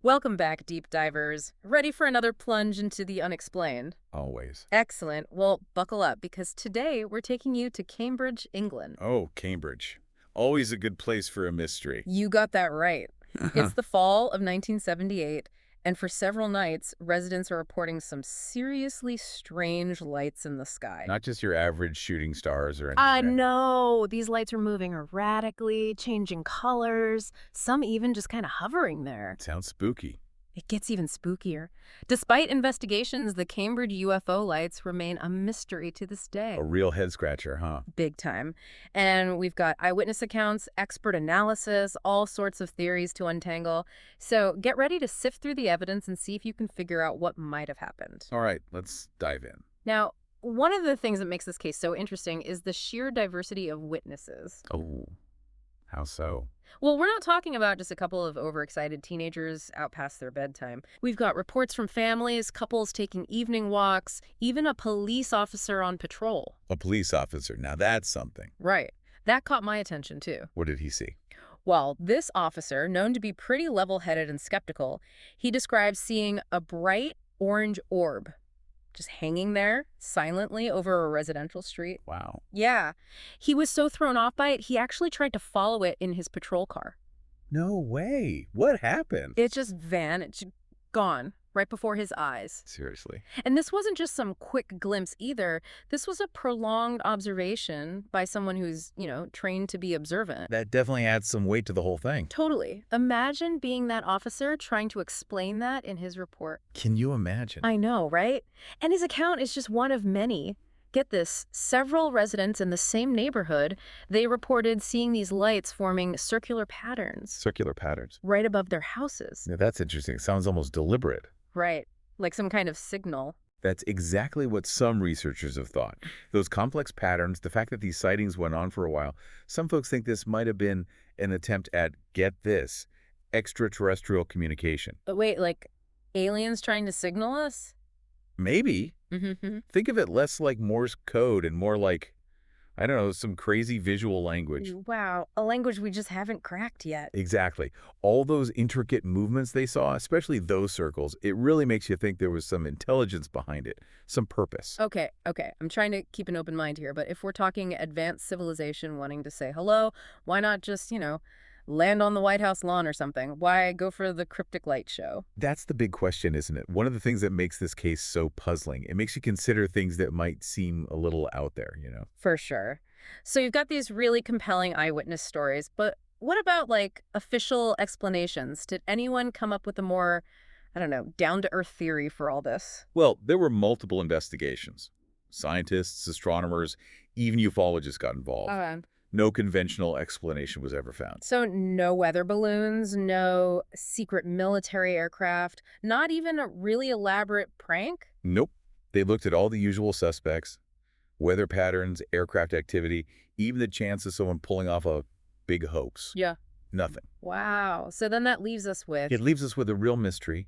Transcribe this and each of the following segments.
Welcome back, deep divers. Ready for another plunge into the unexplained? Always. Excellent. Well, buckle up because today we're taking you to Cambridge, England. Oh, Cambridge. Always a good place for a mystery. You got that right. It's the fall of 1978, and for several nights, residents are reporting some seriously strange lights in the sky. Not just your average shooting stars or I anything. know. These lights are moving erratically, changing colors, some even just kind of hovering there. Sounds spooky. It gets even spookier. Despite investigations, the Cambridge UFO lights remain a mystery to this day. A real head-scratcher, huh? Big time. And we've got eyewitness accounts, expert analysis, all sorts of theories to untangle. So get ready to sift through the evidence and see if you can figure out what might have happened. All right, let's dive in. Now, one of the things that makes this case so interesting is the sheer diversity of witnesses. Oh, how so? Well, we're not talking about just a couple of overexcited teenagers out past their bedtime. We've got reports from families, couples taking evening walks, even a police officer on patrol. A police officer. Now that's something. Right. That caught my attention, too. What did he see? Well, this officer, known to be pretty level-headed and skeptical, he describes seeing a bright orange orb just hanging there silently over a residential street. Wow. Yeah. He was so thrown off by it, he actually tried to follow it in his patrol car. No way. What happened? It just vanished, gone, right before his eyes. Seriously. And this wasn't just some quick glimpse either. This was a prolonged observation by someone who's, trained to be observant. That definitely adds some weight to the whole thing. Totally. Imagine being that officer trying to explain that in his report. Can you imagine? I know, right? And his account is just one of many. Get this, several residents in the same neighborhood, they reported seeing these lights forming circular patterns Circular patterns. right above their houses. Now that's interesting. Sounds almost deliberate. Right, like some kind of signal. That's exactly what some researchers have thought. Those complex patterns, the fact that these sightings went on for a while, some folks think this might have been an attempt at, get this, extraterrestrial communication. But wait, like aliens trying to signal us? Maybe. Mm-hmm. Think of it less like Morse code and more like, I don't know, some crazy visual language. Wow, a language we just haven't cracked yet. Exactly. All those intricate movements they saw, especially those circles, it really makes you think there was some intelligence behind it, some purpose. Okay. I'm trying to keep an open mind here, but if we're talking advanced civilization wanting to say hello, why not just, land on the White House lawn or something? Why go for the cryptic light show? That's the big question, isn't it? One of the things that makes this case so puzzling. It makes you consider things that might seem a little out there, For sure. So you've got these really compelling eyewitness stories, but what about like official explanations? Did anyone come up with a more, I don't know, down-to-earth theory for all this? Well, there were multiple investigations. Scientists, astronomers, even ufologists got involved. No conventional explanation was ever found. So no weather balloons, no secret military aircraft, not even a really elaborate prank? Nope. They looked at all the usual suspects, weather patterns, aircraft activity, even the chance of someone pulling off a big hoax. Yeah. Nothing. Wow. So then that leaves us with... It leaves us with a real mystery,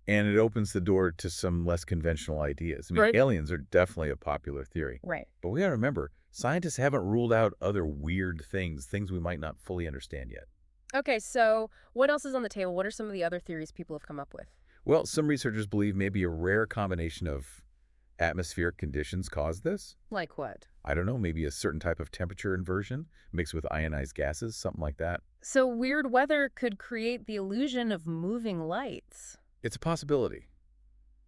and it opens the door to some less conventional ideas. I mean, Right. aliens are definitely a popular theory. Right. But we gotta remember, scientists haven't ruled out other weird things we might not fully understand yet. Okay, so what else is on the table? What are some of the other theories people have come up with? Well, some researchers believe maybe a rare combination of atmospheric conditions caused this. Like what? I don't know, maybe a certain type of temperature inversion mixed with ionized gases, something like that. So weird weather could create the illusion of moving lights. It's a possibility.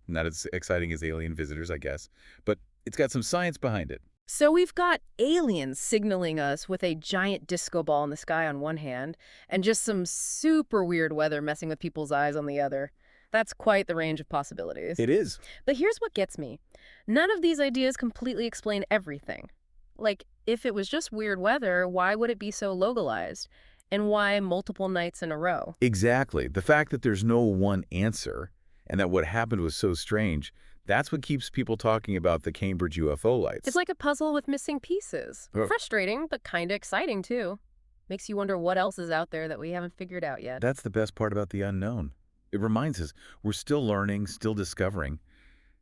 Not as exciting as alien visitors, I guess, but it's got some science behind it. So we've got aliens signaling us with a giant disco ball in the sky on one hand, and just some super weird weather messing with people's eyes on the other. That's quite the range of possibilities. It is. But here's what gets me. None of these ideas completely explain everything. Like, if it was just weird weather, why would it be so localized? And why multiple nights in a row? Exactly. The fact that there's no one answer and that what happened was so strange, that's what keeps people talking about the Cambridge UFO lights. It's like a puzzle with missing pieces. Oh. Frustrating, but kind of exciting, too. Makes you wonder what else is out there that we haven't figured out yet. That's the best part about the unknown. It reminds us we're still learning, still discovering,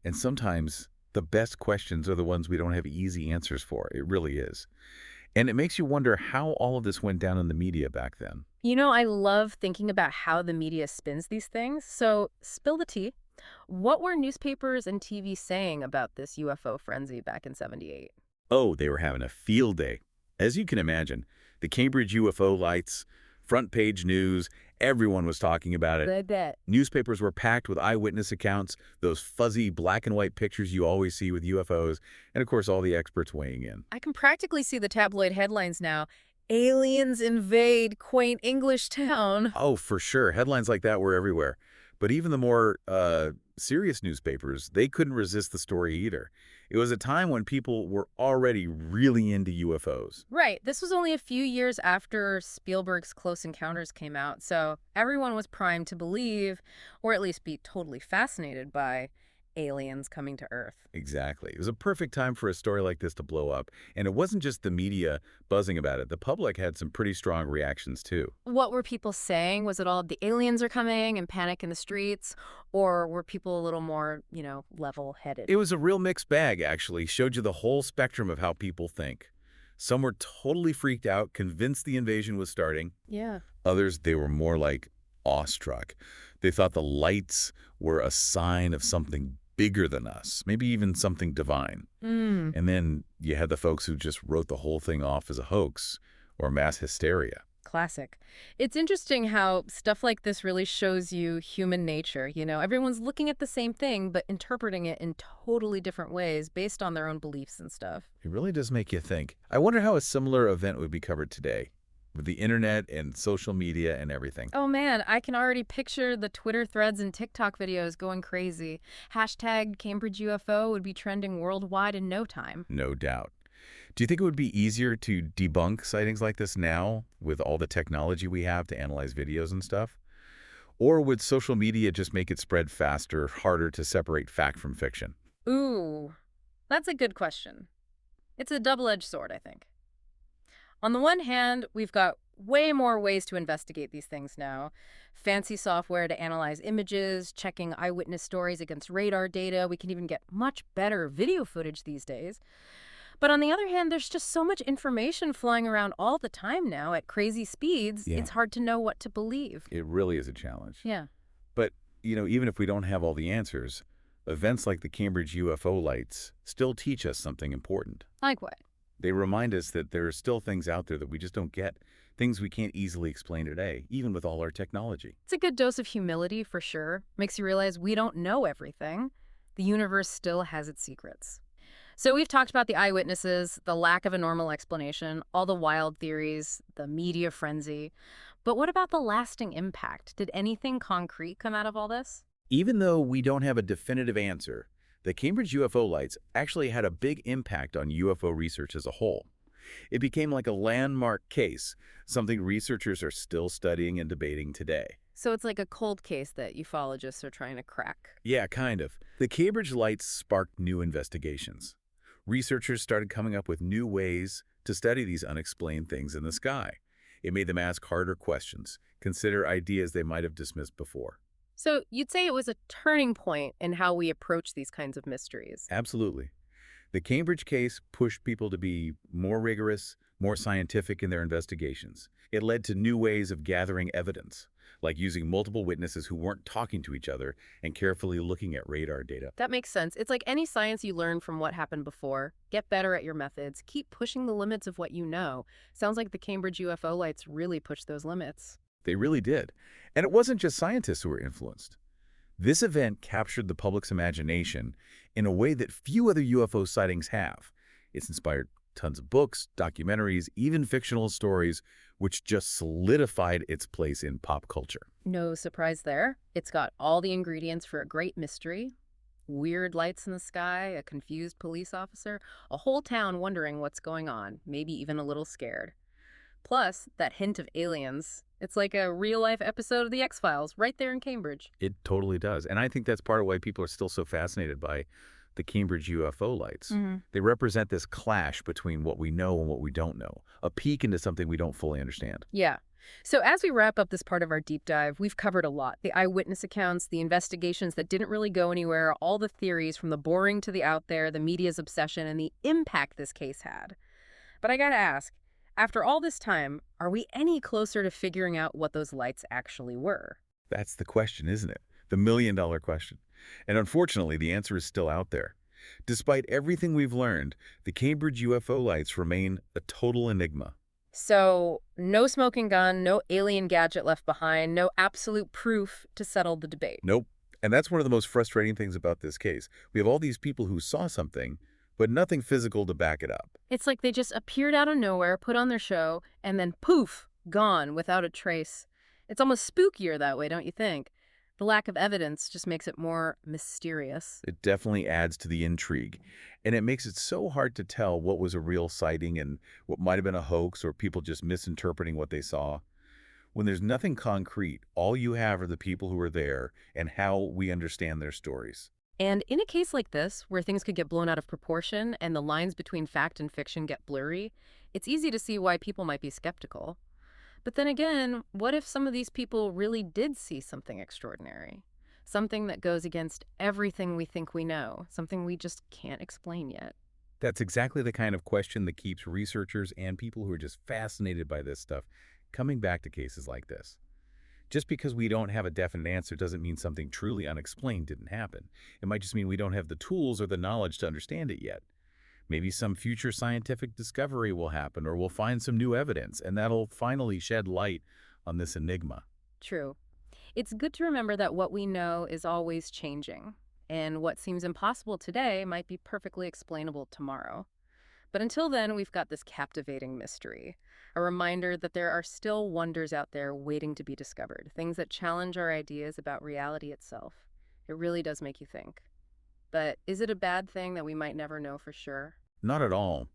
and sometimes the best questions are the ones we don't have easy answers for. It really is. And it makes you wonder how all of this went down in the media back then. You know, I love thinking about how the media spins these things. So, spill the tea. What were newspapers and TV saying about this UFO frenzy back in '78? Oh, they were having a field day. As you can imagine, the Cambridge UFO Lights, front page news, everyone was talking about it. I bet. Newspapers were packed with eyewitness accounts, those fuzzy black and white pictures you always see with UFOs, and of course all the experts weighing in. I can practically see the tabloid headlines now. Aliens invade quaint English town. Oh, for sure. Headlines like that were everywhere. But even the more serious newspapers, they couldn't resist the story either. It was a time when people were already really into UFOs. Right. This was only a few years after Spielberg's Close Encounters came out, so everyone was primed to believe, or at least be totally fascinated by, aliens coming to Earth. Exactly. It was a perfect time for a story like this to blow up. And it wasn't just the media buzzing about it. The public had some pretty strong reactions, too. What were people saying? Was it all the aliens are coming and panic in the streets? Or were people a little more, level-headed? It was a real mixed bag, actually. Showed you the whole spectrum of how people think. Some were totally freaked out, convinced the invasion was starting. Yeah. Others, they were more like awestruck. They thought the lights were a sign of something bigger than us, maybe even something divine. Mm. And then you had the folks who just wrote the whole thing off as a hoax or mass hysteria. Classic. It's interesting how stuff like this really shows you human nature. Everyone's looking at the same thing, but interpreting it in totally different ways based on their own beliefs and stuff. It really does make you think. I wonder how a similar event would be covered today, with the internet and social media and everything. Oh man, I can already picture the Twitter threads and TikTok videos going crazy. Hashtag Cambridge UFO would be trending worldwide in no time. No doubt. Do you think it would be easier to debunk sightings like this now, with all the technology we have to analyze videos and stuff? Or would social media just make it spread faster, harder to separate fact from fiction? Ooh, that's a good question. It's a double-edged sword, I think. On the one hand, we've got way more ways to investigate these things now. Fancy software to analyze images, checking eyewitness stories against radar data. We can even get much better video footage these days. But on the other hand, there's just so much information flying around all the time now at crazy speeds, Yeah. It's hard to know what to believe. It really is a challenge. Yeah. But, even if we don't have all the answers, events like the Cambridge UFO Lights still teach us something important. Like what? They remind us that there are still things out there that we just don't get, things we can't easily explain today, even with all our technology. It's a good dose of humility, for sure. Makes you realize we don't know everything. The universe still has its secrets. So we've talked about the eyewitnesses, the lack of a normal explanation, all the wild theories, the media frenzy. But what about the lasting impact? Did anything concrete come out of all this? Even though we don't have a definitive answer, the Cambridge UFO Lights actually had a big impact on UFO research as a whole. It became like a landmark case, something researchers are still studying and debating today. So it's like a cold case that ufologists are trying to crack. Yeah, kind of. The Cambridge Lights sparked new investigations. Researchers started coming up with new ways to study these unexplained things in the sky. It made them ask harder questions, consider ideas they might have dismissed before. So you'd say it was a turning point in how we approach these kinds of mysteries. Absolutely. The Cambridge case pushed people to be more rigorous, more scientific in their investigations. It led to new ways of gathering evidence, like using multiple witnesses who weren't talking to each other and carefully looking at radar data. That makes sense. It's like any science you learn from what happened before. Get better at your methods. Keep pushing the limits of what you know. Sounds like the Cambridge UFO Lights really pushed those limits. They really did. And it wasn't just scientists who were influenced. This event captured the public's imagination in a way that few other UFO sightings have. It's inspired tons of books, documentaries, even fictional stories, which just solidified its place in pop culture. No surprise there. It's got all the ingredients for a great mystery. Weird lights in the sky, a confused police officer, a whole town wondering what's going on, maybe even a little scared. Plus, that hint of aliens. It's like a real-life episode of The X-Files right there in Cambridge. It totally does. And I think that's part of why people are still so fascinated by the Cambridge UFO Lights. They represent this clash between what we know and what we don't know, a peek into something we don't fully understand. Yeah. So as we wrap up this part of our deep dive, we've covered a lot. The eyewitness accounts, the investigations that didn't really go anywhere, all the theories from the boring to the out there, the media's obsession, and the impact this case had. But I gotta ask, After all this time, are we any closer to figuring out what those lights actually were? That's the question, isn't it? The million-dollar question. And unfortunately, the answer is still out there. Despite everything we've learned, the Cambridge UFO lights remain a total enigma. So, no smoking gun, no alien gadget left behind, no absolute proof to settle the debate. Nope. And that's one of the most frustrating things about this case. We have all these people who saw something, but nothing physical to back it up. It's like they just appeared out of nowhere, put on their show, and then poof, gone without a trace. It's almost spookier that way, don't you think? The lack of evidence just makes it more mysterious. It definitely adds to the intrigue. And it makes it so hard to tell what was a real sighting and what might have been a hoax or people just misinterpreting what they saw. When there's nothing concrete, all you have are the people who were there and how we understand their stories. And in a case like this, where things could get blown out of proportion and the lines between fact and fiction get blurry, it's easy to see why people might be skeptical. But then again, what if some of these people really did see something extraordinary? Something that goes against everything we think we know, something we just can't explain yet. That's exactly the kind of question that keeps researchers and people who are just fascinated by this stuff coming back to cases like this. Just because we don't have a definite answer doesn't mean something truly unexplained didn't happen. It might just mean we don't have the tools or the knowledge to understand it yet. Maybe some future scientific discovery will happen or we'll find some new evidence, and that'll finally shed light on this enigma. True. It's good to remember that what we know is always changing, and what seems impossible today might be perfectly explainable tomorrow. But until then, we've got this captivating mystery, a reminder that there are still wonders out there waiting to be discovered, things that challenge our ideas about reality itself. It really does make you think. But is it a bad thing that we might never know for sure? Not at all.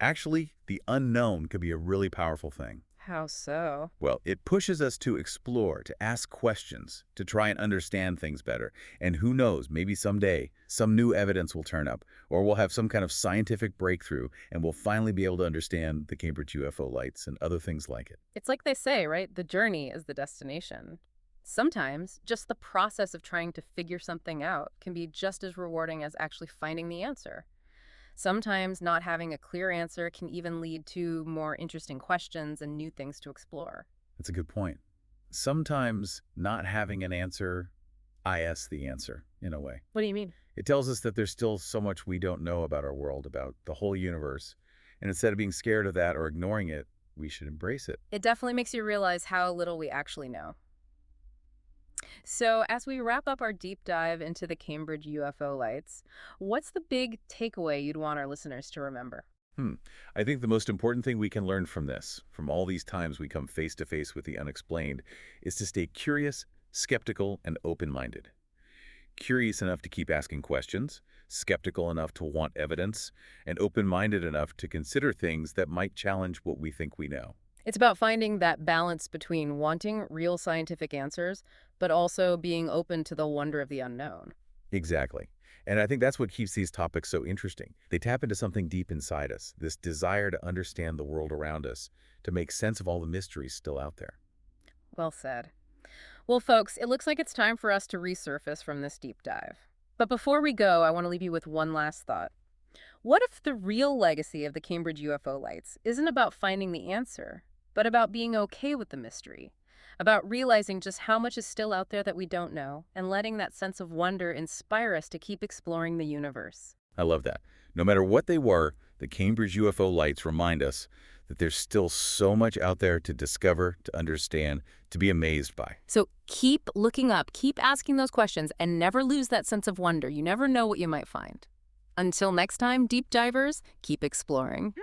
Actually, the unknown could be a really powerful thing. How so? Well, it pushes us to explore, to ask questions, to try and understand things better. And who knows, maybe someday some new evidence will turn up, or we'll have some kind of scientific breakthrough, and we'll finally be able to understand the Cambridge UFO lights and other things like it. It's like they say, right? The journey is the destination. Sometimes, just the process of trying to figure something out can be just as rewarding as actually finding the answer. Sometimes not having a clear answer can even lead to more interesting questions and new things to explore. That's a good point. Sometimes not having an answer, is the answer, in a way. What do you mean? It tells us that there's still so much we don't know about our world, about the whole universe. And instead of being scared of that or ignoring it, we should embrace it. It definitely makes you realize how little we actually know. So, as we wrap up our deep dive into the Cambridge UFO lights, what's the big takeaway you'd want our listeners to remember? I think the most important thing we can learn from this, from all these times we come face to face with the unexplained, is to stay curious, skeptical, and open-minded. Curious enough to keep asking questions, skeptical enough to want evidence, and open-minded enough to consider things that might challenge what we think we know. It's about finding that balance between wanting real scientific answers, but also being open to the wonder of the unknown. Exactly. And I think that's what keeps these topics so interesting. They tap into something deep inside us, this desire to understand the world around us, to make sense of all the mysteries still out there. Well said. Well, folks, it looks like it's time for us to resurface from this deep dive. But before we go, I want to leave you with one last thought. What if the real legacy of the Cambridge UFO lights isn't about finding the answer, but about being okay with the mystery, about realizing just how much is still out there that we don't know, and letting that sense of wonder inspire us to keep exploring the universe? I love that. No matter what they were, the Cambridge UFO lights remind us that there's still so much out there to discover, to understand, to be amazed by. So keep looking up, keep asking those questions, and never lose that sense of wonder. You never know what you might find. Until next time, deep divers, keep exploring.